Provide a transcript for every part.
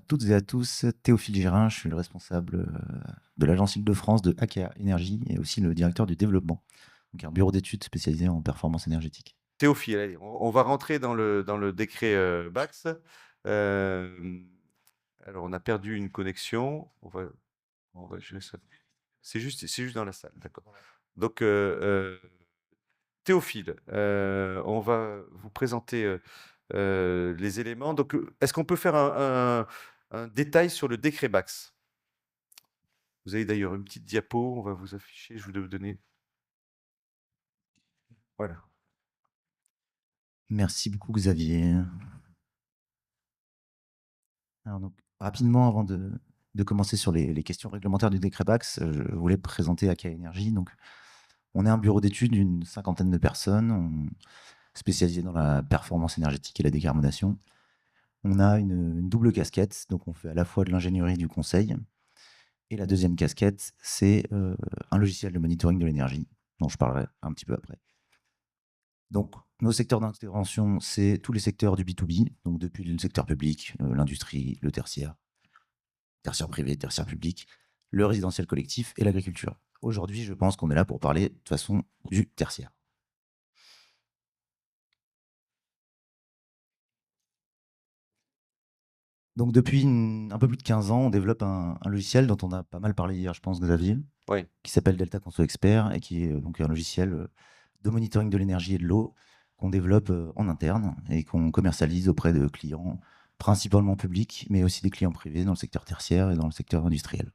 toutes et à tous, Théophile Gérin, je suis le responsable de l'agence Île-de-France de AKA Énergie et aussi le directeur du développement, donc un bureau d'études spécialisé en performance énergétique. Théophile, allez, on va rentrer dans le décret Bax. Alors, on a perdu une connexion. On va gérer ça. C'est juste dans la salle, d'accord. Donc, Théophile, on va vous présenter les éléments. Donc, est-ce qu'on peut faire un détail sur le décret Bax? Vous avez d'ailleurs une petite diapo, on va vous afficher, je vais vous donner. Voilà. Merci beaucoup Xavier. Alors donc, rapidement, avant de commencer sur les questions réglementaires du décret BAX, je voulais présenter AKA Énergie. Donc, on est un bureau d'études d'une cinquantaine de personnes, spécialisé dans la performance énergétique et la décarbonation. On a une double casquette, donc on fait à la fois de l'ingénierie et du conseil. Et la deuxième casquette, c'est un logiciel de monitoring de l'énergie, dont je parlerai un petit peu après. Donc, nos secteurs d'intervention, c'est tous les secteurs du B2B, donc depuis le secteur public, l'industrie, le tertiaire privé, tertiaire public, le résidentiel collectif et l'agriculture. Aujourd'hui, je pense qu'on est là pour parler de toute façon du tertiaire. Donc, depuis un peu plus de 15 ans, on développe un logiciel dont on a pas mal parlé hier, je pense, Xavier, Oui. qui s'appelle Delta Conso Expert et qui est donc un logiciel de monitoring de l'énergie et de l'eau qu'on développe en interne et qu'on commercialise auprès de clients principalement publics, mais aussi des clients privés dans le secteur tertiaire et dans le secteur industriel.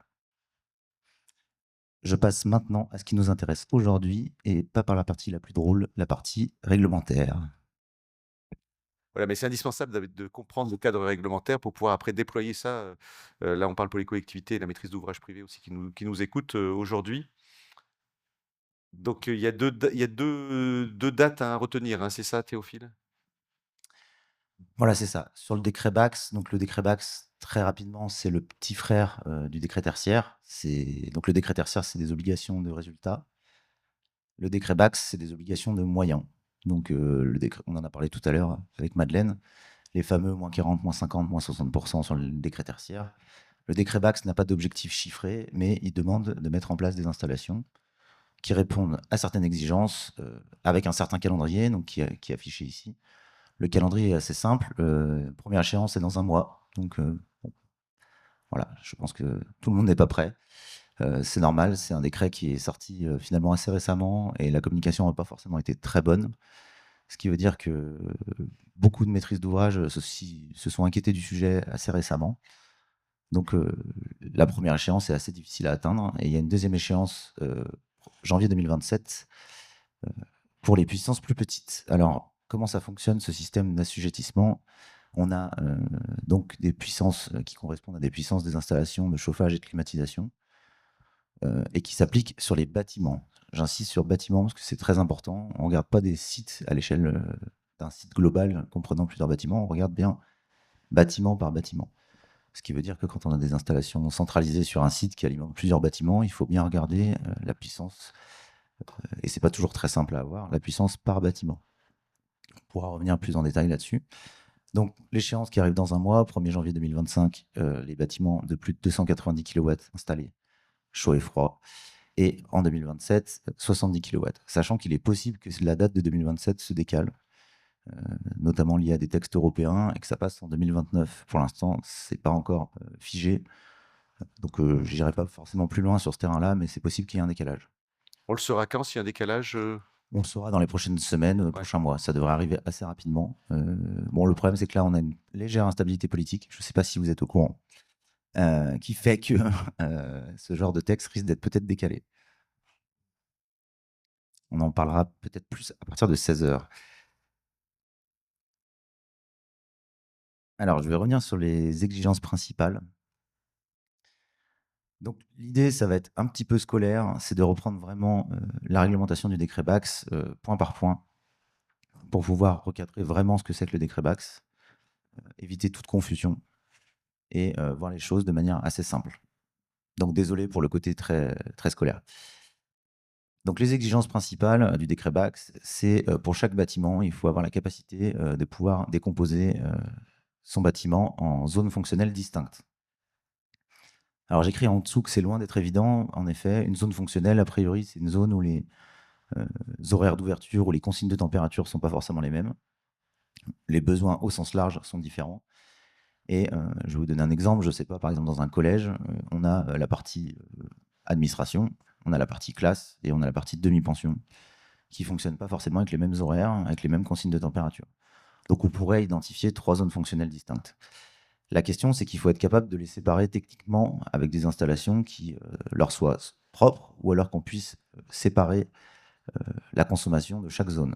Je passe maintenant à ce qui nous intéresse aujourd'hui et pas par la partie la plus drôle, la partie réglementaire. Voilà, mais c'est indispensable de comprendre le cadre réglementaire pour pouvoir après déployer ça. Là, on parle pour les collectivités et la maîtrise d'ouvrage privée aussi qui nous écoutent aujourd'hui. Donc, il y a deux dates à retenir, hein, c'est ça, Théophile? Voilà, c'est ça. Sur le décret BAX, donc le décret BAX, très rapidement, c'est le petit frère du décret tertiaire. Donc le décret tertiaire, c'est des obligations de résultat. Le décret BAX, c'est des obligations de moyens. Donc le décret, on en a parlé tout à l'heure avec Madeleine, les fameux moins 40, moins 50, moins 60% sur le décret tertiaire. Le décret BAX n'a pas d'objectif chiffré, mais il demande de mettre en place des installations qui répondent à certaines exigences avec un certain calendrier, donc qui est affiché ici. Le calendrier est assez simple. Première échéance est dans un mois. Donc bon, voilà, je pense que tout le monde n'est pas prêt. C'est normal, c'est un décret qui est sorti finalement assez récemment et la communication n'a pas forcément été très bonne. Ce qui veut dire que beaucoup de maîtrises d'ouvrage se sont inquiétés du sujet assez récemment. Donc la première échéance est assez difficile à atteindre et il y a une deuxième échéance janvier 2027 pour les puissances plus petites. Alors comment ça fonctionne ce système d'assujettissement? On a donc des puissances qui correspondent à des puissances des installations de chauffage et de climatisation et qui s'appliquent sur les bâtiments. J'insiste sur bâtiments parce que c'est très important. On ne regarde pas des sites à l'échelle d'un site global comprenant plusieurs bâtiments, on regarde bien bâtiment par bâtiment. Ce qui veut dire que quand on a des installations centralisées sur un site qui alimente plusieurs bâtiments, il faut bien regarder la puissance, et c'est pas toujours très simple à avoir, la puissance par bâtiment. On pourra revenir plus en détail là-dessus. Donc l'échéance qui arrive dans un mois, 1er janvier 2025, les bâtiments de plus de 290 kW installés, chaud et froid, et en 2027, 70 kW. Sachant qu'il est possible que la date de 2027 se décale, notamment lié à des textes européens, et que ça passe en 2029. Pour l'instant, c'est pas encore figé. Donc je n'irai pas forcément plus loin sur ce terrain-là, mais c'est possible qu'il y ait un décalage. On le saura quand s'il y a un décalage? On le saura dans les prochaines semaines, Ouais. prochains mois. Ça devrait arriver assez rapidement. Bon, le problème, c'est que là, on a une légère instabilité politique. Je ne sais pas si vous êtes au courant. Qui fait que ce genre de texte risque d'être peut-être décalé. On en parlera peut-être plus à partir de 16 h. Alors, je vais revenir sur les exigences principales. Donc, l'idée, ça va être un petit peu scolaire, c'est de reprendre vraiment la réglementation du décret BAX point par point pour pouvoir recadrer vraiment ce que c'est que le décret BAX, éviter toute confusion et voir les choses de manière assez simple. Donc, désolé pour le côté très, très scolaire. Donc, les exigences principales du décret BAX, c'est pour chaque bâtiment, il faut avoir la capacité de pouvoir décomposer son bâtiment en zones fonctionnelles distinctes. Alors j'écris en dessous que c'est loin d'être évident. En effet, une zone fonctionnelle, a priori, c'est une zone où les horaires d'ouverture ou les consignes de température ne sont pas forcément les mêmes. Les besoins au sens large sont différents. Et je vais vous donner un exemple. Je ne sais pas, par exemple, dans un collège, on a la partie administration, on a la partie classe et on a la partie demi-pension qui ne fonctionnent pas forcément avec les mêmes horaires, avec les mêmes consignes de température. Donc on pourrait identifier 3 zones fonctionnelles distinctes. La question, c'est qu'il faut être capable de les séparer techniquement avec des installations qui leur soient propres ou alors qu'on puisse séparer la consommation de chaque zone.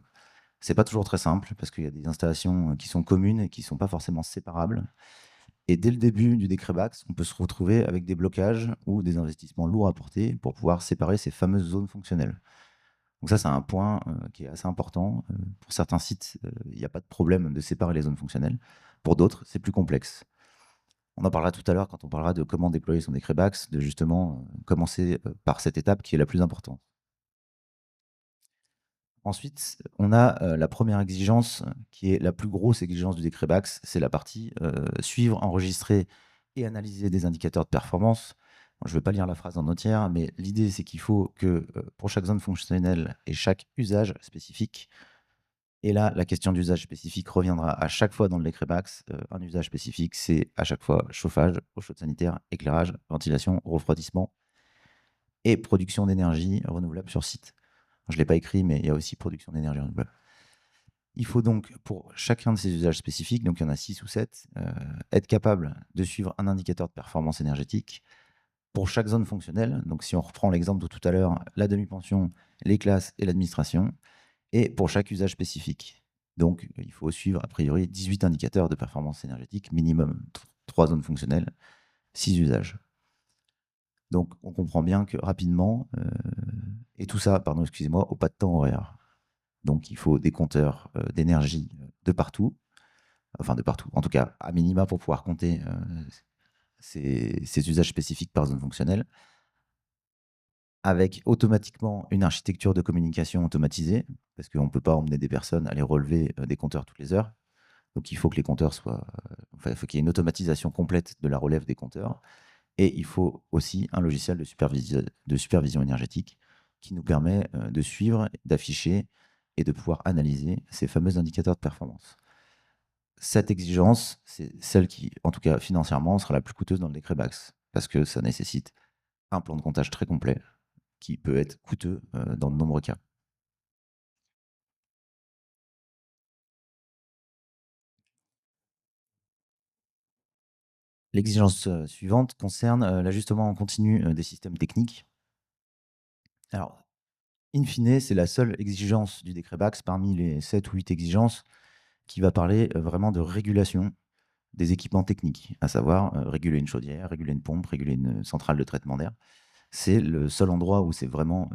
C'est pas toujours très simple parce qu'il y a des installations qui sont communes et qui sont pas forcément séparables. Et dès le début du décret BAX, on peut se retrouver avec des blocages ou des investissements lourds à porter pour pouvoir séparer ces fameuses zones fonctionnelles. Donc ça, c'est un point qui est assez important. Pour certains sites, il n'y a pas de problème de séparer les zones fonctionnelles. Pour d'autres, c'est plus complexe. On en parlera tout à l'heure quand on parlera de comment déployer son décret BAX, de justement commencer par cette étape qui est la plus importante. Ensuite, on a la première exigence qui est la plus grosse exigence du décret BAX, c'est la partie suivre, enregistrer et analyser des indicateurs de performance. Je ne vais pas lire la phrase en entière, mais l'idée c'est qu'il faut que pour chaque zone fonctionnelle et chaque usage spécifique, et là la question d'usage spécifique reviendra à chaque fois dans le décret BAX. Un usage spécifique, c'est à chaque fois chauffage, eau chaude sanitaire, éclairage, ventilation, refroidissement et production d'énergie renouvelable sur site. Je ne l'ai pas écrit, mais il y a aussi production d'énergie renouvelable. Il faut donc, pour chacun de ces usages spécifiques, donc il y en a 6 ou 7, être capable de suivre un indicateur de performance énergétique pour chaque zone fonctionnelle. Donc si on reprend l'exemple de tout à l'heure, la demi-pension, les classes et l'administration, et pour chaque usage spécifique. Donc il faut suivre a priori 18 indicateurs de performance énergétique, minimum 3 zones fonctionnelles, 6 usages. Donc on comprend bien que rapidement, et tout ça, pardon, excusez-moi, au pas de temps horaire. Donc il faut des compteurs d'énergie de partout, enfin de partout, en tout cas à minima pour pouvoir compter ces usages spécifiques par zone fonctionnelle, avec automatiquement une architecture de communication automatisée, parce qu'on ne peut pas emmener des personnes aller relever des compteurs toutes les heures. Donc il faut que les compteurs soient... enfin, il faut qu'il y ait une automatisation complète de la relève des compteurs. Et il faut aussi un logiciel de supervision énergétique qui nous permet de suivre, d'afficher et de pouvoir analyser ces fameux indicateurs de performance. Cette exigence, c'est celle qui, en tout cas financièrement, sera la plus coûteuse dans le décret BAX, parce que ça nécessite un plan de comptage très complet, qui peut être coûteux dans de nombreux cas. L'exigence suivante concerne l'ajustement en continu des systèmes techniques. Alors, in fine, c'est la seule exigence du décret BAX parmi les 7 ou 8 exigences qui va parler vraiment de régulation des équipements techniques, à savoir réguler une chaudière, réguler une pompe, réguler une centrale de traitement d'air. C'est le seul endroit où c'est vraiment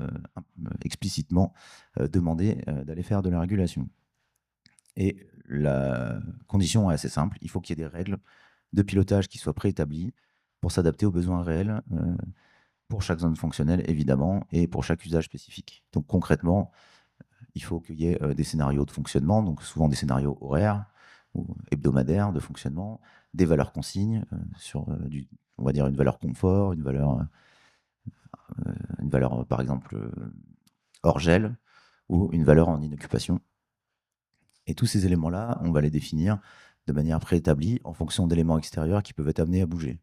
explicitement demandé d'aller faire de la régulation. Et la condition est assez simple, il faut qu'il y ait des règles de pilotage qui soient préétablies pour s'adapter aux besoins réels pour chaque zone fonctionnelle, évidemment, et pour chaque usage spécifique. Donc concrètement, il faut qu'il y ait des scénarios de fonctionnement, donc souvent des scénarios horaires ou hebdomadaires de fonctionnement, des valeurs consignes sur on va dire une valeur confort, une valeur par exemple hors gel ou une valeur en inoccupation. Et tous ces éléments-là, on va les définir de manière préétablie en fonction d'éléments extérieurs qui peuvent être amenés à bouger.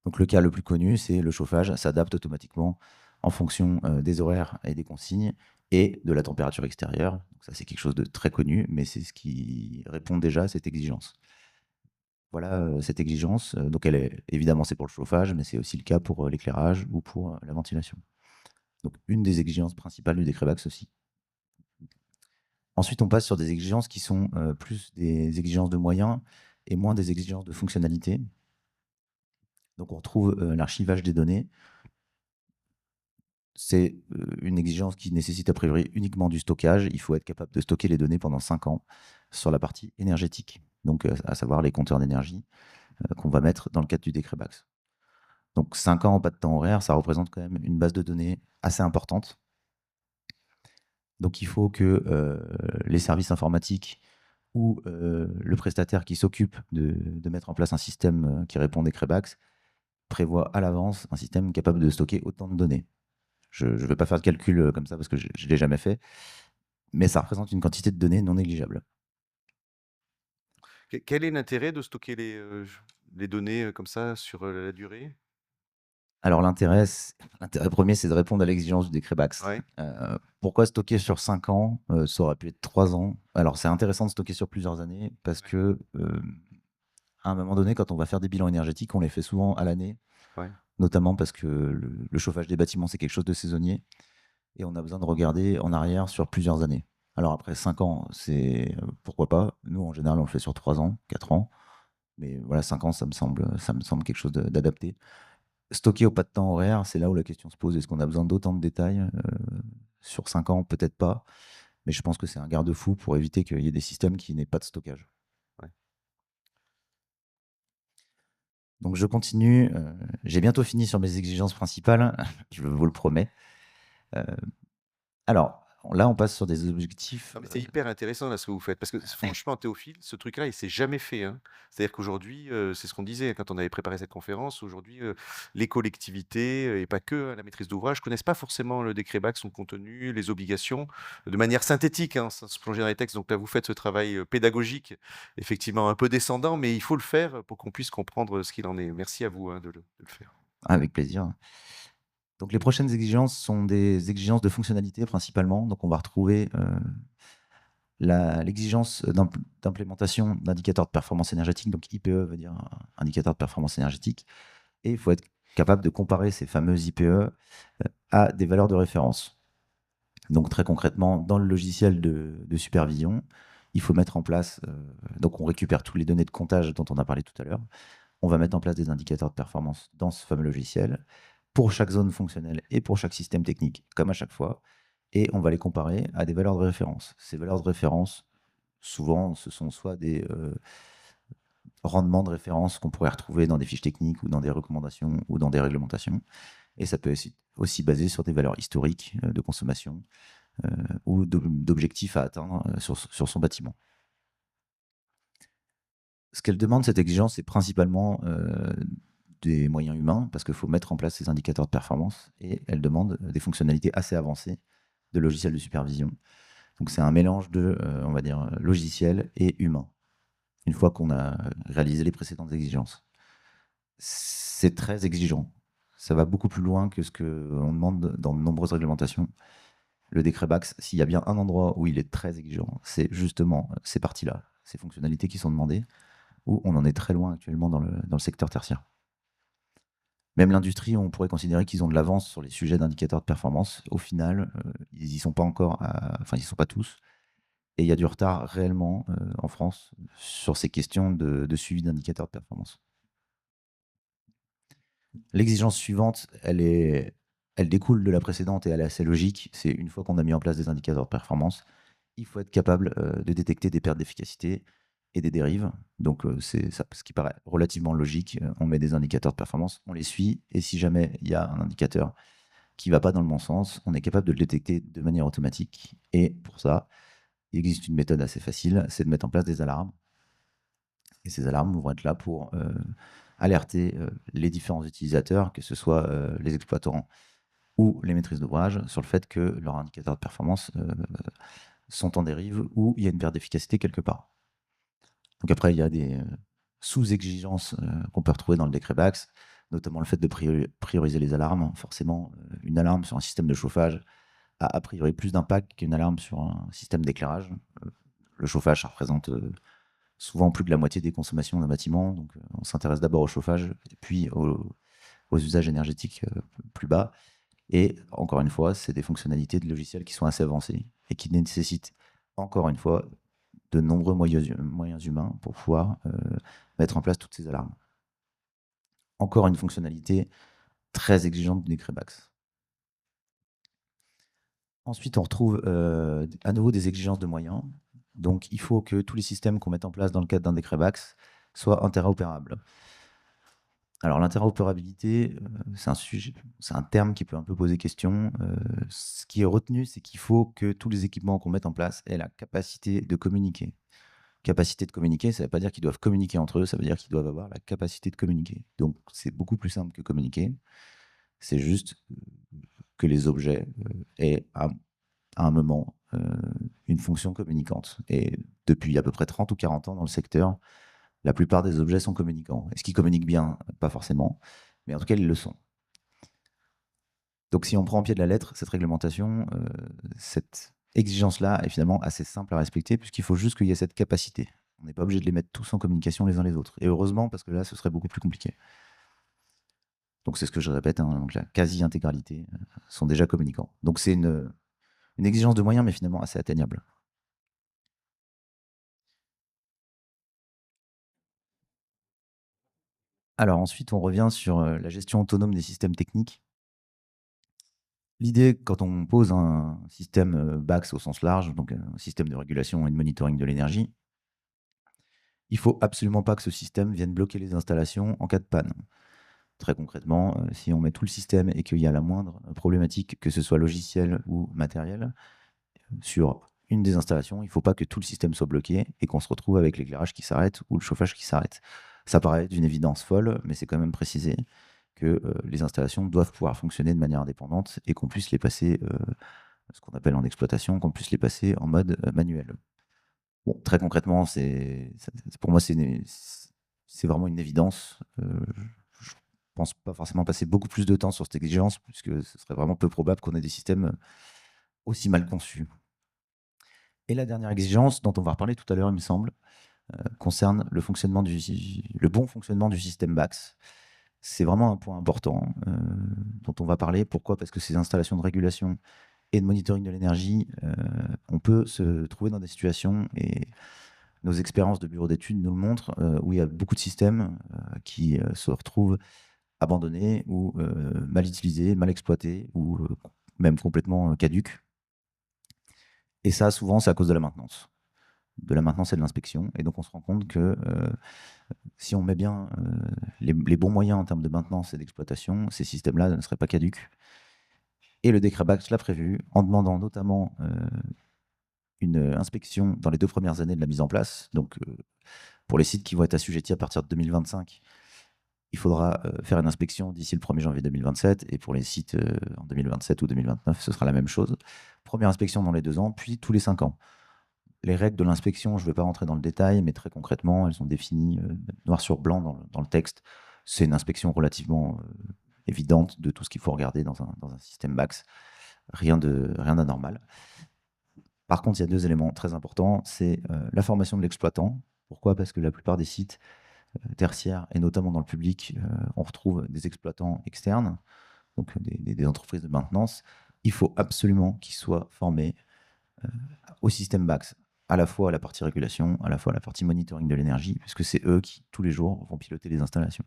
Donc le cas le plus connu, c'est le chauffage s'adapte automatiquement en fonction des horaires et des consignes et de la température extérieure. Donc ça, c'est quelque chose de très connu, mais c'est ce qui répond déjà à cette exigence. Voilà cette exigence. Donc elle est évidemment c'est pour le chauffage, mais c'est aussi le cas pour l'éclairage ou pour la ventilation. Donc une des exigences principales du décret BAX aussi. Ensuite, on passe sur des exigences qui sont plus des exigences de moyens et moins des exigences de fonctionnalité. Donc on retrouve l'archivage des données. C'est une exigence qui nécessite a priori uniquement du stockage. Il faut être capable de stocker les données pendant 5 ans sur la partie énergétique, donc à savoir les compteurs d'énergie qu'on va mettre dans le cadre du décret BAX. Donc 5 ans, pas de temps horaire, ça représente quand même une base de données assez importante. Donc il faut que les services informatiques ou le prestataire qui s'occupe de mettre en place un système qui répond au décret-BAX prévoit à l'avance un système capable de stocker autant de données. Je ne vais pas faire de calcul comme ça parce que je ne l'ai jamais fait, mais ça représente une quantité de données non négligeable. Quel est l'intérêt de stocker les données comme ça sur la durée? Alors l'intérêt premier, c'est de répondre à l'exigence du décret BAX. Ouais, Pourquoi stocker sur 5 ans? Ça aurait pu être 3 ans. Alors c'est intéressant de stocker sur plusieurs années parce ouais, que, à un moment donné, quand on va faire des bilans énergétiques, on les fait souvent à l'année, ouais, notamment parce que le chauffage des bâtiments, c'est quelque chose de saisonnier et on a besoin de regarder en arrière sur plusieurs années. Alors après 5 ans, c'est, pourquoi pas? Nous, en général, on le fait sur 3 ans, 4 ans, mais voilà, 5 ans, ça me semble quelque chose d'adapté. Stocker au pas de temps horaire, c'est là où la question se pose. Est-ce qu'on a besoin d'autant de détails? Sur 5 ans, peut-être pas, mais je pense que c'est un garde-fou pour éviter qu'il y ait des systèmes qui n'aient pas de stockage. ouais. Donc je continue, j'ai bientôt fini sur mes exigences principales, je vous le promets. Heu, alors là, on passe sur des objectifs, Non, mais c'est hyper intéressant là ce que vous faites parce que franchement Théophile, ce truc-là, il s'est jamais fait, hein. C'est-à-dire qu'aujourd'hui, c'est ce qu'on disait quand on avait préparé cette conférence, aujourd'hui, les collectivités, et pas que, hein, la maîtrise d'ouvrage, connaissent pas forcément le décret BAC, son contenu, les obligations, de manière synthétique, hein, sans se plonger dans les textes. Donc là, vous faites ce travail, pédagogique, effectivement un peu descendant, mais il faut le faire pour qu'on puisse comprendre ce qu'il en est. Merci à vous, hein, de le faire. avec plaisir. Donc les prochaines exigences sont des exigences de fonctionnalité principalement. Donc on va retrouver, l'exigence d'implémentation d'indicateurs de performance énergétique, donc IPE veut dire indicateur de performance énergétique, et il faut être capable de comparer ces fameux IPE à des valeurs de référence. Donc très concrètement, dans le logiciel de supervision, il faut mettre en place, donc on récupère toutes les données de comptage dont on a parlé tout à l'heure, on va mettre en place des indicateurs de performance dans ce fameux logiciel, pour chaque zone fonctionnelle et pour chaque système technique, comme à chaque fois, et on va les comparer à des valeurs de référence. Ces valeurs de référence, souvent, ce sont soit des rendements de référence qu'on pourrait retrouver dans des fiches techniques ou dans des recommandations ou dans des réglementations. Et ça peut aussi baser sur des valeurs historiques de consommation ou d'objectifs à atteindre sur son bâtiment. Ce qu'elle demande, cette exigence, c'est principalement des moyens humains, parce qu'il faut mettre en place ces indicateurs de performance, et elle demande des fonctionnalités assez avancées de logiciels de supervision. Donc c'est un mélange de, on va dire, logiciel et humain, une fois qu'on a réalisé les précédentes exigences. C'est très exigeant. Ça va beaucoup plus loin que ce qu'on demande dans de nombreuses réglementations. Le décret BAX, s'il y a bien un endroit où il est très exigeant, c'est justement ces parties-là, ces fonctionnalités qui sont demandées, où on en est très loin actuellement dans le secteur tertiaire. Même l'industrie, on pourrait considérer qu'ils ont de l'avance sur les sujets d'indicateurs de performance. Au final, ils n'y sont pas encore, enfin, ils n'y sont pas tous. Et il y a du retard réellement en France sur ces questions de suivi d'indicateurs de performance. L'exigence suivante, elle découle de la précédente et elle est assez logique. C'est une fois qu'on a mis en place des indicateurs de performance, il faut être capable de détecter des pertes d'efficacité et des dérives. Donc, c'est ça, ce qui paraît relativement logique. On met des indicateurs de performance, on les suit, et si jamais il y a un indicateur qui ne va pas dans le bon sens, on est capable de le détecter de manière automatique. Et pour ça, il existe une méthode assez facile, c'est de mettre en place des alarmes. Et ces alarmes vont être là pour alerter les différents utilisateurs, que ce soit les exploitants ou les maîtrises d'ouvrage, sur le fait que leurs indicateurs de performance sont en dérive ou il y a une perte d'efficacité quelque part. Donc après, il y a des sous-exigences qu'on peut retrouver dans le décret BAX, notamment le fait de prioriser les alarmes. Forcément, une alarme sur un système de chauffage a priori plus d'impact qu'une alarme sur un système d'éclairage. Le chauffage, ça représente souvent plus de la moitié des consommations d'un bâtiment, donc on s'intéresse d'abord au chauffage, et puis aux usages énergétiques plus bas. Et encore une fois, c'est des fonctionnalités de logiciels qui sont assez avancées et qui nécessitent, encore une fois, de nombreux moyens humains pour pouvoir mettre en place toutes ces alarmes. Encore une fonctionnalité très exigeante du décret BAX. Ensuite, on retrouve à nouveau des exigences de moyens. Donc, il faut que tous les systèmes qu'on mette en place dans le cadre d'un décret BAX soient interopérables. Alors, l'interopérabilité, c'est un terme qui peut un peu poser question. Ce qui est retenu, c'est qu'il faut que tous les équipements qu'on mette en place aient la capacité de communiquer. Capacité de communiquer, ça ne veut pas dire qu'ils doivent communiquer entre eux, ça veut dire qu'ils doivent avoir la capacité de communiquer. Donc c'est beaucoup plus simple que communiquer. C'est juste que les objets aient à un moment une fonction communicante. Et depuis à peu près 30 ou 40 ans dans le secteur, la plupart des objets sont communicants. Est-ce qu'ils communiquent bien? Pas forcément, mais en tout cas, ils le sont. Donc si on prend au pied de la lettre cette réglementation, cette exigence-là est finalement assez simple à respecter, puisqu'il faut juste qu'il y ait cette capacité. On n'est pas obligé de les mettre tous en communication les uns les autres. Et heureusement, parce que là, ce serait beaucoup plus compliqué. Donc c'est ce que je répète, hein, donc la quasi-intégralité sont déjà communicants. Donc c'est une exigence de moyens, mais finalement assez atteignable. Alors ensuite, on revient sur la gestion autonome des systèmes techniques. L'idée, quand on pose un système BACS au sens large, donc un système de régulation et de monitoring de l'énergie, il faut absolument pas que ce système vienne bloquer les installations en cas de panne. Très concrètement, si on met tout le système et qu'il y a la moindre problématique, que ce soit logicielle ou matérielle, sur une des installations, il ne faut pas que tout le système soit bloqué et qu'on se retrouve avec l'éclairage qui s'arrête ou le chauffage qui s'arrête. Ça paraît d'une évidence folle, mais c'est quand même précisé que les installations doivent pouvoir fonctionner de manière indépendante et qu'on puisse les passer, ce qu'on appelle en exploitation, qu'on puisse les passer en mode manuel. Bon, très concrètement, pour moi, c'est vraiment une évidence. Je pense pas forcément passer beaucoup plus de temps sur cette exigence, puisque ce serait vraiment peu probable qu'on ait des systèmes aussi mal conçus. Et la dernière exigence, dont on va reparler tout à l'heure, il me semble, concerne le bon fonctionnement du système BACS. C'est vraiment un point important dont on va parler. Pourquoi? Parce que ces installations de régulation et de monitoring de l'énergie, on peut se trouver dans des situations, et nos expériences de bureau d'études nous le montrent, où il y a beaucoup de systèmes qui se retrouvent abandonnés ou mal utilisés, mal exploités, ou même complètement caducs. Et ça, souvent, c'est à cause de la maintenance. De la maintenance et de l'inspection. Et donc, on se rend compte que si on met bien les bons moyens en termes de maintenance et d'exploitation, ces systèmes-là ne seraient pas caducs. Et le décret BACS l'a prévu, en demandant notamment une inspection dans les 2 premières années de la mise en place. Donc, pour les sites qui vont être assujettis à partir de 2025, il faudra faire une inspection d'ici le 1er janvier 2027. Et pour les sites en 2027 ou 2029, ce sera la même chose. Première inspection dans les 2 ans, puis tous les 5 ans. Les règles de l'inspection, je ne vais pas rentrer dans le détail, mais très concrètement, elles sont définies noir sur blanc dans le texte. C'est une inspection relativement évidente de tout ce qu'il faut regarder dans un système BACS. Rien d'anormal. Par contre, il y a 2 éléments très importants. C'est la formation de l'exploitant. Pourquoi? Parce que la plupart des sites tertiaires, et notamment dans le public, on retrouve des exploitants externes, donc des entreprises de maintenance. Il faut absolument qu'ils soient formés au système BACS, à la fois à la partie régulation, à la fois à la partie monitoring de l'énergie, puisque c'est eux qui, tous les jours, vont piloter les installations.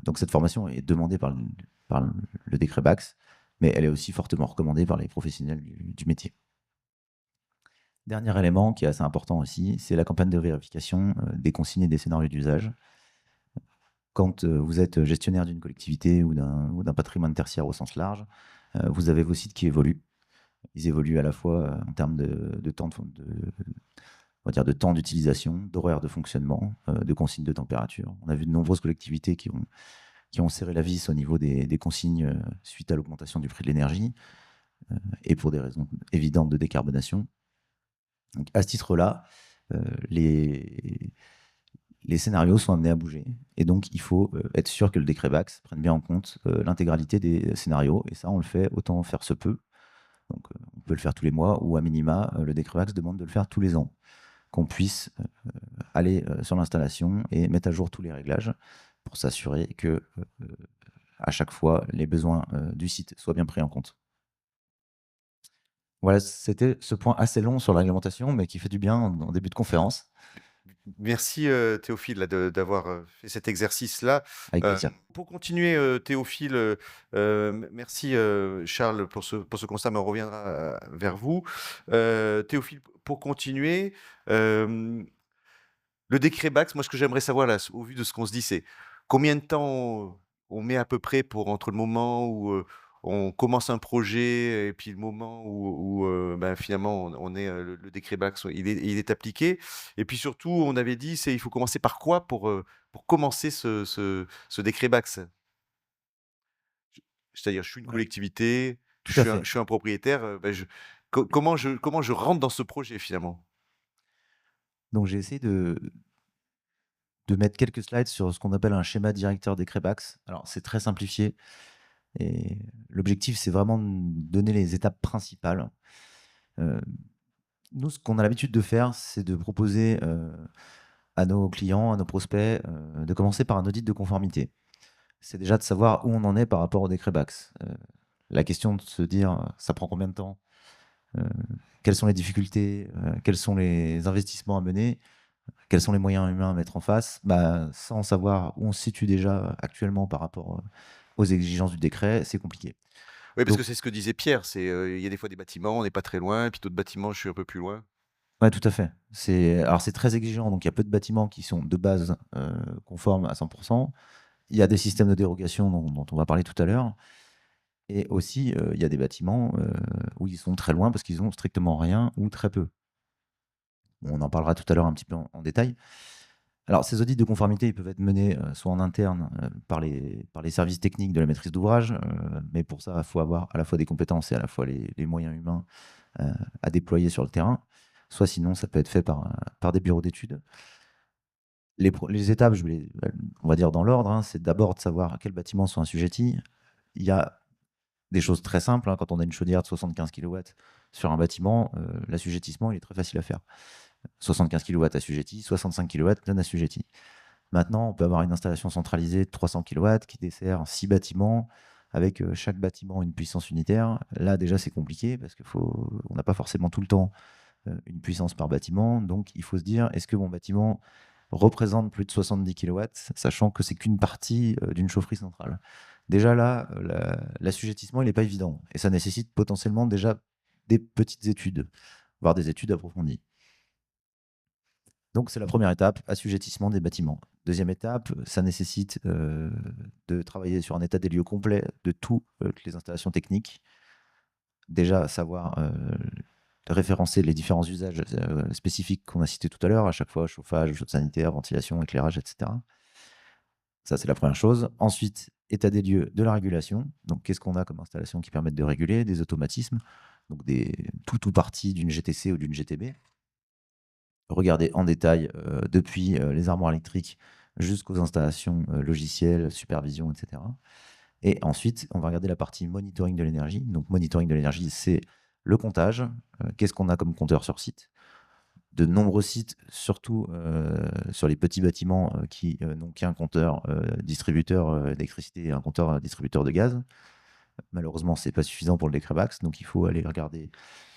Donc cette formation est demandée par le décret BACS, mais elle est aussi fortement recommandée par les professionnels du métier. Dernier élément qui est assez important aussi, c'est la campagne de vérification des consignes et des scénarios d'usage. Quand vous êtes gestionnaire d'une collectivité ou d'un patrimoine tertiaire au sens large, vous avez vos sites qui évoluent. Ils évoluent à la fois en termes de temps on va dire de temps d'utilisation, d'horaire de fonctionnement, de consignes de température. On a vu de nombreuses collectivités qui ont serré la vis au niveau des consignes suite à l'augmentation du prix de l'énergie et pour des raisons évidentes de décarbonation. Donc, à ce titre-là, les scénarios sont amenés à bouger. Et donc, il faut être sûr que le décret BACS prenne bien en compte l'intégralité des scénarios. Et ça, on le fait autant faire se peut. Donc, on peut le faire tous les mois, ou à minima, le décret BACS demande de le faire tous les ans. Qu'on puisse aller sur l'installation et mettre à jour tous les réglages pour s'assurer que à chaque fois, les besoins du site soient bien pris en compte. Voilà, c'était ce point assez long sur la réglementation, mais qui fait du bien en début de conférence. Merci Théophile là, d'avoir fait cet exercice-là. Avec plaisir. Pour continuer, Théophile, merci Charles pour ce constat, mais on reviendra vers vous. Théophile, pour continuer, le décret BACS, moi ce que j'aimerais savoir là, au vu de ce qu'on se dit, c'est combien de temps on met à peu près pour entre le moment où on commence un projet et puis le moment où, ben, finalement on est, le décret Bax, il est appliqué et puis surtout on avait dit c'est il faut commencer par quoi pour commencer ce décret Bax? C'est-à-dire je suis une Ouais, collectivité, tout à fait. je suis un propriétaire, bah, comment je rentre dans ce projet finalement? Donc j'ai essayé de mettre quelques slides sur ce qu'on appelle un schéma directeur des Crébax. Alors c'est très simplifié et l'objectif c'est vraiment de donner les étapes principales. Heu, Nous, ce qu'on a l'habitude de faire, c'est de proposer, à nos clients, à nos prospects, de commencer par un audit de conformité. C'est déjà de savoir où on en est par rapport au décret Bax. La question de se dire, ça prend combien de temps? Heu, Quelles sont les difficultés? Quels sont les investissements à mener? Quels sont les moyens humains à mettre en face? Bah, sans savoir où on se situe déjà actuellement par rapport, aux exigences du décret, c'est compliqué. Oui, parce que Donc c'est ce que disait Pierre, il y a des fois des bâtiments, on n'est pas très loin, et puis d'autres bâtiments, je suis un peu plus loin. ouais, tout à fait. C'est très exigeant, donc il y a peu de bâtiments qui sont de base, conformes à 100. Il y a des systèmes de dérogation dont on va parler tout à l'heure et aussi, il y a des bâtiments, où ils sont très loin parce qu'ils ont strictement rien ou très peu. On en parlera tout à l'heure un petit peu en détail. Alors ces audits de conformité, ils peuvent être menés, soit en interne, par les services techniques de la maîtrise d'ouvrage, mais pour ça, il faut avoir à la fois des compétences et à la fois les moyens humains, heu, à déployer sur le terrain. Soit sinon, ça peut être fait par des bureaux d'études. Les étapes, on va dire dans l'ordre, hein, c'est d'abord de savoir quels bâtiments sont assujettis. Il y a des choses très simples, hein, quand on a une chaudière de 75 kilowatts sur un bâtiment, l'assujettissement, il est très facile à faire. 75 kilowatts assujettis, 65 kilowatts non assujettis. Maintenant, on peut avoir une installation centralisée de 300 kilowatts qui dessert 6 bâtiments avec, chaque bâtiment une puissance unitaire. Là, déjà, c'est compliqué parce on n'a pas forcément tout le temps, une puissance par bâtiment. Donc il faut se dire: «Est-ce que mon bâtiment représente plus de 70 kilowatts?» sachant que c'est qu'une partie, d'une chaufferie centrale. Déjà là, l'assujettissement, il n'est pas évident et ça nécessite potentiellement déjà des petites études, voire des études approfondies. Donc c'est la première étape, assujettissement des bâtiments. Deuxième étape, ça nécessite, de travailler sur un état des lieux complet de toutes les installations techniques. Déjà savoir, référencer les différents usages, spécifiques qu'on a cités tout à l'heure, à chaque fois chauffage, chaude sanitaire, ventilation, éclairage et cetera. Ça, c'est la première chose. Ensuite, état des lieux de la régulation. Donc qu'est-ce qu'on a comme installations qui permettent de réguler? Des automatismes, donc des tout ou partie d'une GTC ou d'une GTB. Regarder en détail, depuis, les armoires électriques jusqu'aux installations, logicielles, supervision et cetera et ensuite, on va regarder la partie monitoring de l'énergie. Donc monitoring de l'énergie, c'est le comptage, qu'est-ce qu'on a comme compteur sur site? De nombreux sites, surtout, sur les petits bâtiments, qui, n'ont qu'un compteur, distributeur, d'électricité et un compteur, distributeur de gaz. Malheureusement, c'est pas suffisant pour le décret Bax, donc il faut aller regarder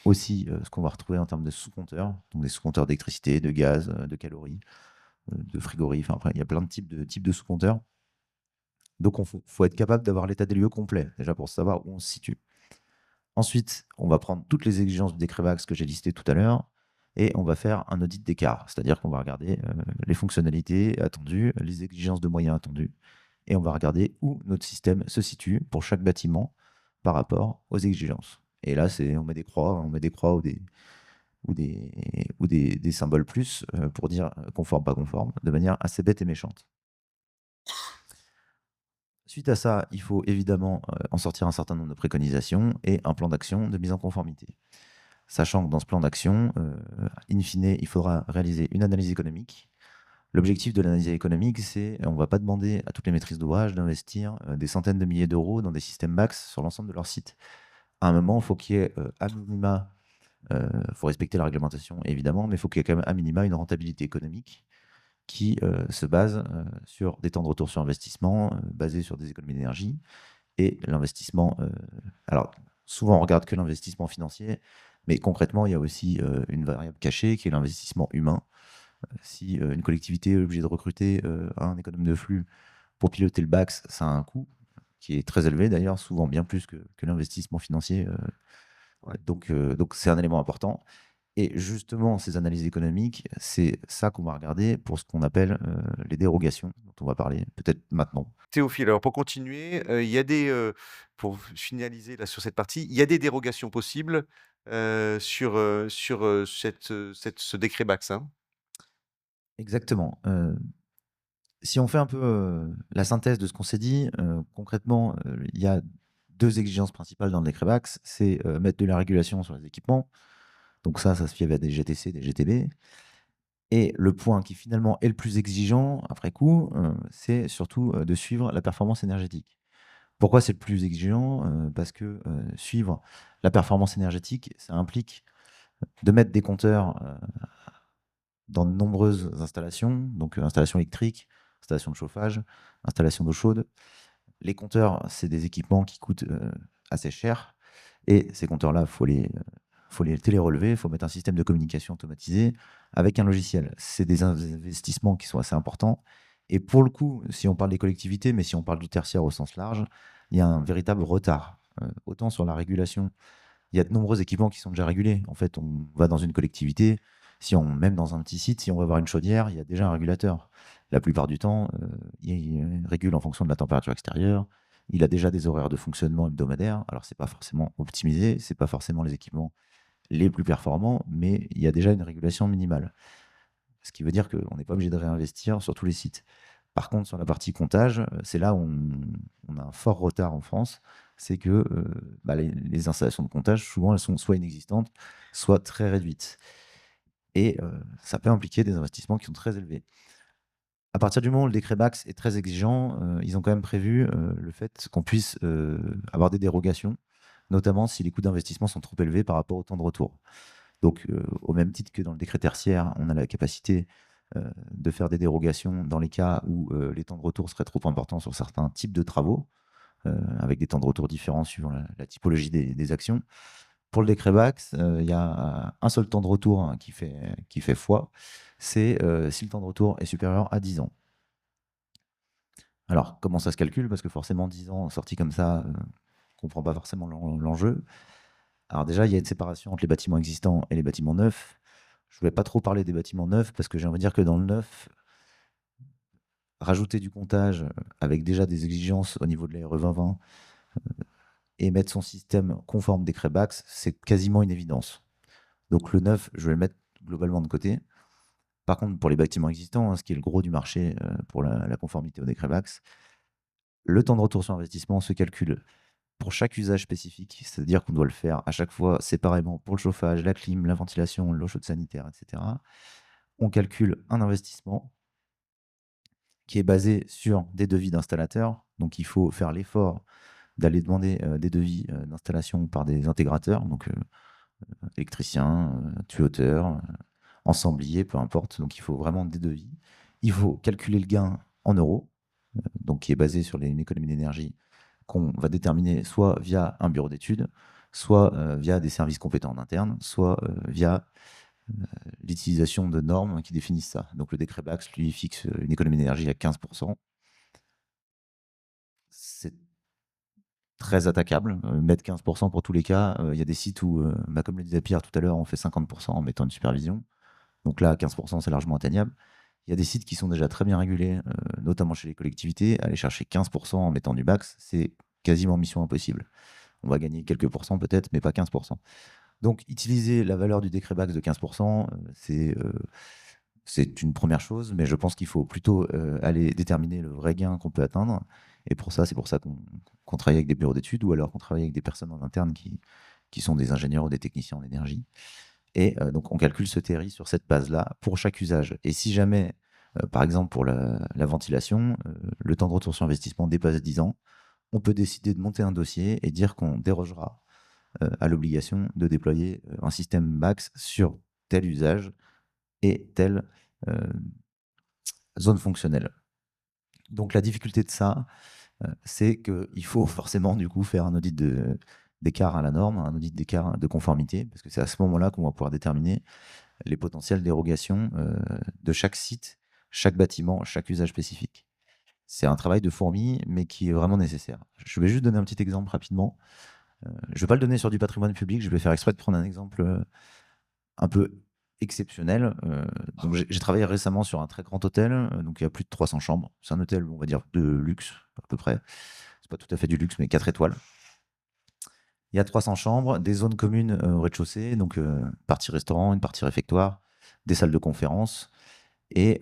aussi, ce qu'on va retrouver en termes de sous-compteurs, donc des sous-compteurs d'électricité, de gaz, de calories, de frigories, enfin après il y a plein de types de sous-compteurs. Donc faut être capable d'avoir l'état des lieux complet, déjà pour savoir où on se situe. Ensuite, on va prendre toutes les exigences du décret Bax que j'ai listées tout à l'heure et on va faire un audit d'écart. C'est-à-dire qu'on va regarder, les fonctionnalités attendues, les exigences de moyens attendus et on va regarder où notre système se situe pour chaque bâtiment par rapport aux exigences. Et là, on met des croix ou des symboles plus, pour dire, conforme, pas conforme, de manière assez bête et méchante. Suite à ça, il faut évidemment, en sortir un certain nombre de préconisations et un plan d'action de mise en conformité. Sachant que dans ce plan d'action, in fine, il faudra réaliser une analyse économique. L'objectif de l'analyse économique, c'est on ne va pas demander à toutes les maîtrises d'ouvrage d'investir, des centaines de milliers d'euros dans des systèmes Bax sur l'ensemble de leur site. À un moment, il faut qu'il y ait, à minima, faut respecter la réglementation évidemment, mais il faut qu'il y ait quand même à minima une rentabilité économique qui, se base, sur des temps de retour sur investissement, basés sur des économies d'énergie et l'investissement, alors souvent on regarde que l'investissement financier, mais concrètement il y a aussi, une variable cachée qui est l'investissement humain. Si, une collectivité est obligée de recruter, un économe de flux pour piloter le Bax, ça a un coût qui est très élevé d'ailleurs, souvent bien plus que l'investissement financier, Ouais. donc c'est un élément important Et justement, ces analyses économiques, c'est ça qu'on va regarder pour ce qu'on appelle les dérogations, dont on va parler peut-être maintenant. Théophile, alors pour continuer, il y a des, pour finaliser là sur cette partie, il y a des dérogations possibles, sur ce décret Bax, hein? Exactement. Si on fait un peu la synthèse de ce qu'on s'est dit, concrètement, il y a deux exigences principales dans le décret Bax. C'est mettre de la régulation sur les équipements. Donc ça se fait via des GTC, des GTB. Et le point qui finalement est le plus exigeant, après coup, c'est surtout de suivre la performance énergétique. Pourquoi c'est le plus exigeant? Parce que suivre la performance énergétique, ça implique de mettre des compteurs dans de nombreuses installations, donc installations électriques, installations de chauffage, installations d'eau chaude. Les compteurs, c'est des équipements qui coûtent assez cher. Et ces compteurs-là, faut les télérelever, il faut mettre un système de communication automatisé avec un logiciel. C'est des investissements qui sont assez importants. Et pour le coup, si on parle des collectivités, mais si on parle du tertiaire au sens large, il y a un véritable retard. Autant sur la régulation, il y a de nombreux équipements qui sont déjà régulés. En fait, on va dans une collectivité, même dans un petit site, si on veut avoir une chaudière, il y a déjà un régulateur. La plupart du temps, il régule en fonction de la température extérieure. Il a déjà des horaires de fonctionnement hebdomadaires. Alors, c'est pas forcément optimisé, c'est pas forcément les équipements les plus performants, mais il y a déjà une régulation minimale. Ce qui veut dire qu'on n'est pas obligé de réinvestir sur tous les sites. Par contre, sur la partie comptage, c'est là où on a un fort retard en France. C'est que les installations de comptage, souvent, elles sont soit inexistantes, soit très réduites. Et ça peut impliquer des investissements qui sont très élevés. À partir du moment où le décret Bax est très exigeant, ils ont quand même prévu le fait qu'on puisse avoir des dérogations, notamment si les coûts d'investissement sont trop élevés par rapport au temps de retour. Donc, au même titre que dans le décret tertiaire, on a la capacité de faire des dérogations dans les cas où les temps de retour seraient trop importants sur certains types de travaux, avec des temps de retour différents suivant la typologie des actions. Pour le décret Bax, il y a un seul temps de retour hein, qui fait foi, c'est si le temps de retour est supérieur à 10 ans. Alors, comment ça se calcule? Parce que forcément, 10 ans sortis comme ça, on ne comprend pas forcément l'enjeu. Alors déjà, il y a une séparation entre les bâtiments existants et les bâtiments neufs. Je ne voulais pas trop parler des bâtiments neufs parce que j'ai envie de dire que dans le neuf, rajouter du comptage avec déjà des exigences au niveau de la RE 2020 et mettre son système conforme décret Bax, c'est quasiment une évidence. Donc le neuf, je vais le mettre globalement de côté. Par contre, pour les bâtiments existants, hein, ce qui est le gros du marché pour la conformité au décret Bax, le temps de retour sur investissement se calcule pour chaque usage spécifique, c'est-à-dire qu'on doit le faire à chaque fois séparément pour le chauffage, la clim, la ventilation, l'eau chaude sanitaire, etc. On calcule un investissement qui est basé sur des devis d'installateurs. Donc il faut faire l'effort d'aller demander des devis d'installation par des intégrateurs, donc électriciens, tuyauteur, ensembliers, peu importe. Donc il faut vraiment des devis. Il faut calculer le gain en euros, donc qui est basé sur une économie d'énergie qu'on va déterminer soit via un bureau d'études, soit via des services compétents en interne, soit via l'utilisation de normes qui définissent ça. Donc le décret Bax, lui, fixe une économie d'énergie à 15%. C'est très attaquable, mettre 15% pour tous les cas. Il y a des sites où, comme le disait Pierre tout à l'heure, on fait 50% en mettant une supervision. Donc là, 15%, c'est largement atteignable. Il y a des sites qui sont déjà très bien régulés, notamment chez les collectivités. Aller chercher 15% en mettant du Bax, c'est quasiment mission impossible. On va gagner quelques pourcents peut-être, mais pas 15%. Donc, utiliser la valeur du décret Bax de 15%, c'est une première chose, mais je pense qu'il faut plutôt aller déterminer le vrai gain qu'on peut atteindre. Et c'est pour ça qu'on travaille avec des bureaux d'études ou alors qu'on travaille avec des personnes en interne qui sont des ingénieurs ou des techniciens en énergie. Et donc, on calcule ce TRI sur cette base-là pour chaque usage. Et si jamais, par exemple, pour la ventilation, le temps de retour sur investissement dépasse 10 ans, on peut décider de monter un dossier et dire qu'on dérogera à l'obligation de déployer un système Bax sur tel usage et telle zone fonctionnelle. Donc la difficulté de ça, c'est qu'il faut forcément du coup faire un audit d'écart à la norme, un audit d'écart de conformité, parce que c'est à ce moment-là qu'on va pouvoir déterminer les potentielles dérogations de chaque site, chaque bâtiment, chaque usage spécifique. C'est un travail de fourmi, mais qui est vraiment nécessaire. Je vais juste donner un petit exemple rapidement. Je ne vais pas le donner sur du patrimoine public, je vais faire exprès de prendre un exemple un peu exceptionnel. Donc j'ai travaillé récemment sur un très grand hôtel, donc il y a plus de 300 chambres. C'est un hôtel, on va dire, de luxe, à peu près. C'est pas tout à fait du luxe, mais 4 étoiles. Il y a 300 chambres, des zones communes au rez-de-chaussée, donc partie restaurant, une partie réfectoire, des salles de conférence et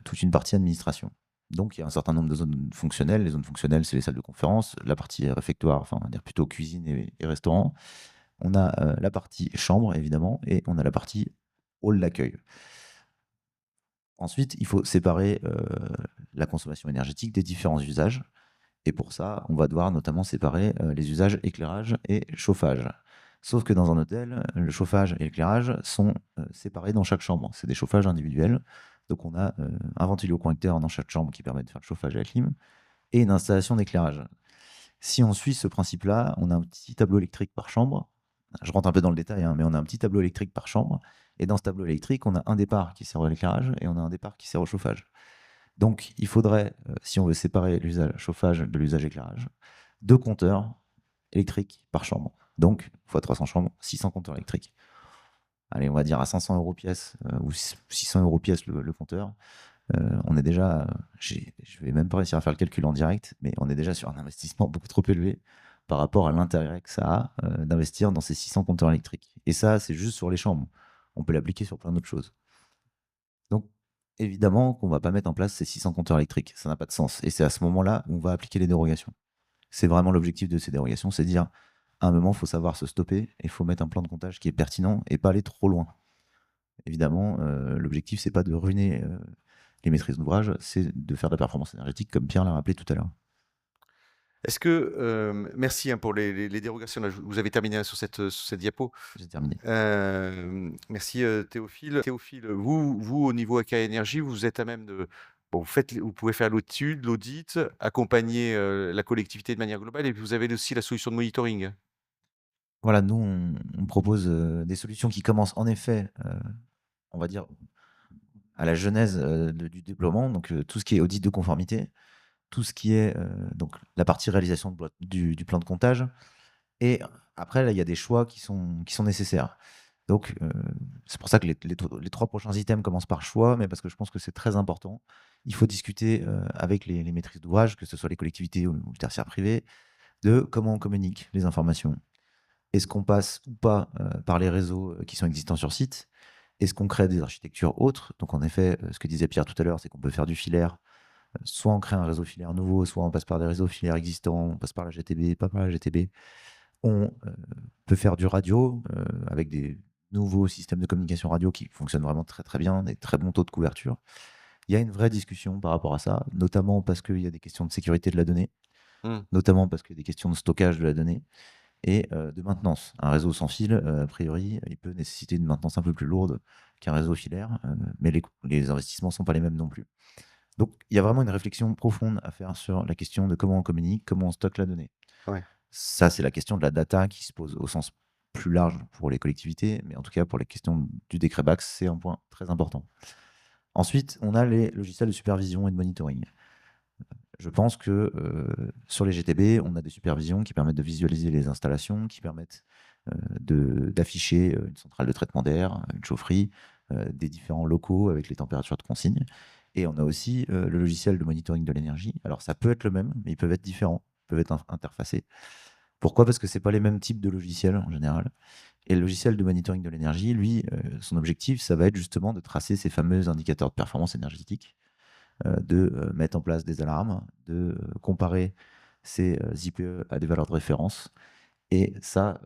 toute une partie administration. Donc il y a un certain nombre de zones fonctionnelles. Les zones fonctionnelles, c'est les salles de conférence, la partie réfectoire, enfin on va dire plutôt cuisine et restaurant. On a la partie chambre, évidemment, et on a la partie hall d'accueil. Ensuite, il faut séparer la consommation énergétique des différents usages. Et pour ça, on va devoir notamment séparer les usages éclairage et chauffage. Sauf que dans un hôtel, le chauffage et l'éclairage sont séparés dans chaque chambre. C'est des chauffages individuels. Donc on a un ventilo-convecteur dans chaque chambre qui permet de faire le chauffage et la clim, et une installation d'éclairage. Si on suit ce principe-là, on a un petit tableau électrique par chambre. Je rentre un peu dans le détail, hein, mais on a un petit tableau électrique par chambre. Et dans ce tableau électrique, on a un départ qui sert à l'éclairage et on a un départ qui sert au chauffage. Donc, il faudrait, si on veut séparer l'usage chauffage de l'usage éclairage, 2 compteurs électriques par chambre. Donc, fois 300 chambres, 600 compteurs électriques. Allez, on va dire à 500 euros pièce ou 600 euros pièce le compteur. On est déjà, je vais même pas réussir à faire le calcul en direct, mais on est déjà sur un investissement beaucoup trop élevé par rapport à l'intérêt que ça a d'investir dans ces 600 compteurs électriques. Et ça, c'est juste sur les chambres. On peut l'appliquer sur plein d'autres choses. Donc, évidemment qu'on va pas mettre en place ces 600 compteurs électriques. Ça n'a pas de sens. Et c'est à ce moment-là où on va appliquer les dérogations. C'est vraiment l'objectif de ces dérogations, c'est de dire, à un moment, il faut savoir se stopper et il faut mettre un plan de comptage qui est pertinent et pas aller trop loin. Évidemment, l'objectif, c'est pas de ruiner les maîtrises d'ouvrage, c'est de faire de la performance énergétique, comme Pierre l'a rappelé tout à l'heure. Est-ce que, merci, hein, pour les dérogations, là, vous avez terminé, hein, sur cette diapo. J'ai terminé. Merci, Théophile. Théophile, vous, au niveau AK Énergie, vous êtes à même de bon, vous pouvez faire l'étude, l'audit, accompagner, la collectivité de manière globale et puis vous avez aussi la solution de monitoring? Voilà, nous, on propose des solutions qui commencent en effet, on va dire, à la genèse du déploiement, donc tout ce qui est audit de conformité, tout ce qui est donc la partie réalisation du plan de comptage. Et après, là, il y a des choix qui sont nécessaires. Donc, c'est pour ça que les 3 prochains items commencent par choix, mais parce que je pense que c'est très important. Il faut discuter avec les maîtrises d'ouvrage, que ce soit les collectivités ou le tertiaire privé, de comment on communique les informations. Est-ce qu'on passe ou pas par les réseaux qui sont existants sur site? Est-ce qu'on crée des architectures autres? Donc, en effet, ce que disait Pierre tout à l'heure, c'est qu'on peut faire du filaire. Soit on crée un réseau filaire nouveau, soit on passe par des réseaux filaires existants, on passe par la GTB, pas par la GTB. On peut faire du radio avec des nouveaux systèmes de communication radio qui fonctionnent vraiment très très bien, des très bons taux de couverture. Il y a une vraie discussion par rapport à ça, notamment parce qu'il y a des questions de sécurité de la donnée, Mmh. notamment parce qu'il y a des questions de stockage de la donnée et de maintenance. Un réseau sans fil, a priori, il peut nécessiter une maintenance un peu plus lourde qu'un réseau filaire, mais les investissements ne sont pas les mêmes non plus. Donc il y a vraiment une réflexion profonde à faire sur la question de comment on communique, comment on stocke la donnée. Ouais. Ça, c'est la question de la data qui se pose au sens plus large pour les collectivités, mais en tout cas pour les questions du décret BACS, c'est un point très important. Ensuite, on a les logiciels de supervision et de monitoring. Je pense que sur les GTB, on a des supervisions qui permettent de visualiser les installations, qui permettent d'afficher une centrale de traitement d'air, une chaufferie, des différents locaux avec les températures de consigne. Et on a aussi le logiciel de monitoring de l'énergie. Alors ça peut être le même, mais ils peuvent être différents, ils peuvent être interfacés. Pourquoi? Parce que c'est pas les mêmes types de logiciels en général. Et le logiciel de monitoring de l'énergie, lui, son objectif, ça va être justement de tracer ces fameux indicateurs de performance énergétique, de mettre en place des alarmes, de comparer ces IPE à des valeurs de référence. Et ça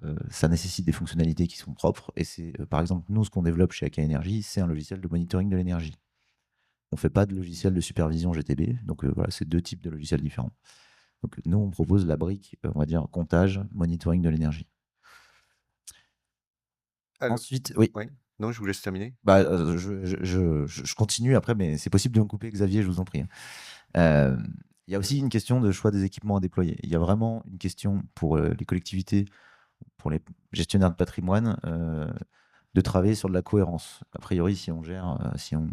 nécessite des fonctionnalités qui sont propres. Et c'est, par exemple, nous, ce qu'on développe chez AK Energy, c'est un logiciel de monitoring de l'énergie. On fait pas de logiciel de supervision GTB. Donc voilà, c'est 2 types de logiciels différents. Donc nous, on propose la brique, on va dire, comptage, monitoring de l'énergie. Alors Ensuite, oui, ouais, non, je vous laisse terminer. bah, je continue après, mais c'est possible de me couper, Xavier, je vous en prie. Il y a aussi une question de choix des équipements à déployer. Il y a vraiment une question pour les collectivités, pour les gestionnaires de patrimoine, de travailler sur de la cohérence. A priori, si on gère, si on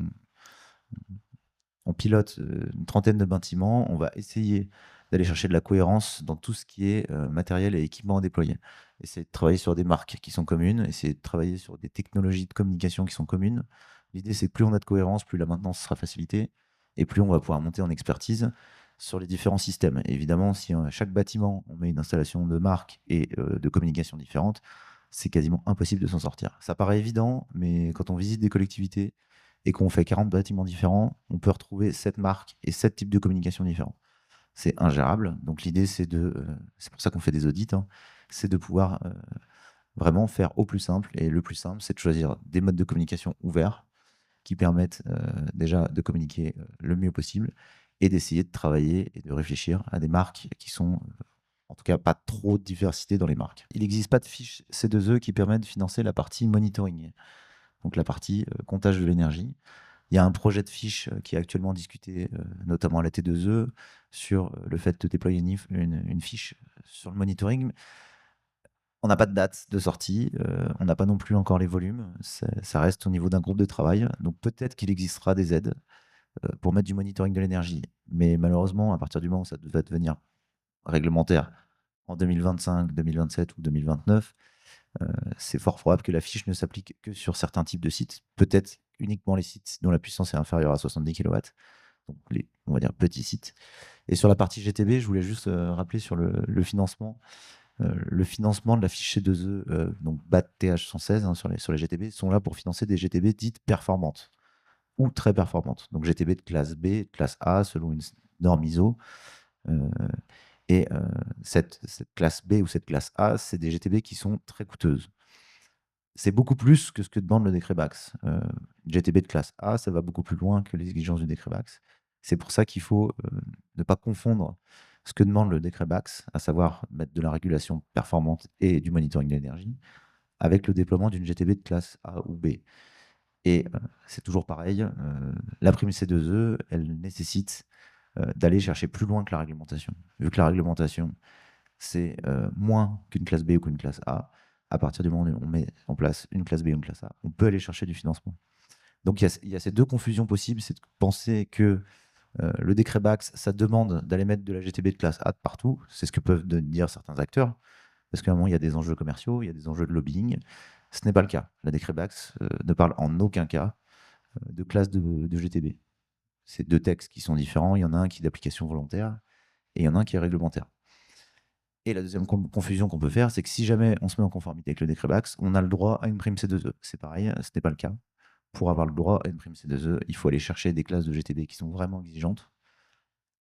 pilote une trentaine de bâtiments, on va essayer d'aller chercher de la cohérence dans tout ce qui est matériel et équipement à déployer. essayer de travailler sur des marques qui sont communes, essayer de travailler sur des technologies de communication qui sont communes. L'idée, c'est que plus on a de cohérence, plus la maintenance sera facilitée et plus on va pouvoir monter en expertise sur les différents systèmes. Et évidemment, si à chaque bâtiment, on met une installation de marque et de communication différente, c'est quasiment impossible de s'en sortir. Ça paraît évident, mais quand on visite des collectivités et qu'on fait 40 bâtiments différents, on peut retrouver 7 marques et 7 types de communication différents. C'est ingérable. Donc l'idée, c'est pour ça qu'on fait des audits, hein, c'est de pouvoir vraiment faire au plus simple. Et le plus simple, c'est de choisir des modes de communication ouverts qui permettent déjà de communiquer le mieux possible et d'essayer de travailler et de réfléchir à des marques qui sont, en tout cas, pas trop de diversité dans les marques. Il n'existe pas de fiche C2E qui permet de financer la partie monitoring, donc la partie comptage de l'énergie. Il y a un projet de fiche qui est actuellement discuté, notamment à la T2E, sur le fait de déployer une fiche sur le monitoring. On n'a pas de date de sortie, on n'a pas non plus encore les volumes. Ça reste au niveau d'un groupe de travail. Donc peut-être qu'il existera des aides pour mettre du monitoring de l'énergie. Mais malheureusement, à partir du moment où ça va devenir réglementaire en 2025, 2027 ou 2029, c'est fort probable que la fiche ne s'applique que sur certains types de sites, peut-être uniquement les sites dont la puissance est inférieure à 70 kW, donc les, on va dire, petits sites. Et sur la partie GTB, je voulais juste rappeler sur le financement. Le financement de la fiche C2E, donc BAT TH116 hein, sur les GTB, sont là pour financer des GTB dites performantes ou très performantes. Donc GTB de classe B, de classe A, selon une norme ISO. Euh, et cette classe B ou cette classe A, c'est des GTB qui sont très coûteuses. C'est beaucoup plus que ce que demande le décret BAX. GTB de classe A, ça va beaucoup plus loin que les exigences du décret BAX. C'est pour ça qu'il faut ne pas confondre ce que demande le décret BAX, à savoir mettre de la régulation performante et du monitoring de l'énergie, avec le déploiement d'une GTB de classe A ou B. Et c'est toujours pareil, la prime C2E, elle nécessite d'aller chercher plus loin que la réglementation. Vu que la réglementation, c'est moins qu'une classe B ou qu'une classe A, à partir du moment où on met en place une classe B ou une classe A, on peut aller chercher du financement. Donc il y a ces deux confusions possibles, c'est de penser que le décret BAX, ça demande d'aller mettre de la GTB de classe A de partout, c'est ce que peuvent dire certains acteurs, parce qu'à un moment, il y a des enjeux commerciaux, il y a des enjeux de lobbying. Ce n'est pas le cas. Le décret BAX ne parle en aucun cas de classe de GTB. C'est deux textes qui sont différents, il y en a un qui est d'application volontaire, et il y en a un qui est réglementaire. Et la deuxième confusion qu'on peut faire, c'est que si jamais on se met en conformité avec le décret BAX, on a le droit à une prime C2E. C'est pareil, ce n'est pas le cas. Pour avoir le droit à une prime C2E, il faut aller chercher des classes de GTB qui sont vraiment exigeantes.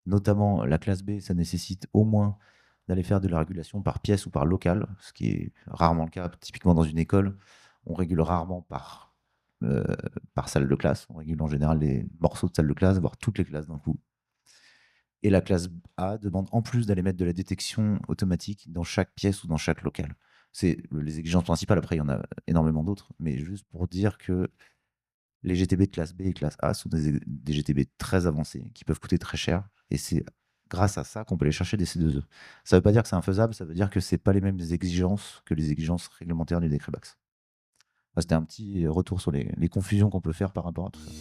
Notamment la classe B, ça nécessite au moins d'aller faire de la régulation par pièce ou par local, ce qui est rarement le cas. Typiquement dans une école, on régule rarement par salle de classe. On régule en général les morceaux de salle de classe, voire toutes les classes d'un coup. Et la classe A demande en plus d'aller mettre de la détection automatique dans chaque pièce ou dans chaque local. C'est les exigences principales, après il y en a énormément d'autres, mais juste pour dire que les GTB de classe B et classe A sont des GTB très avancés, qui peuvent coûter très cher, et c'est grâce à ça qu'on peut aller chercher des C2E. Ça ne veut pas dire que c'est infaisable, ça veut dire que ce n'est pas les mêmes exigences que les exigences réglementaires du décret BAX. C'était un petit retour sur les confusions qu'on peut faire par rapport à tout ça.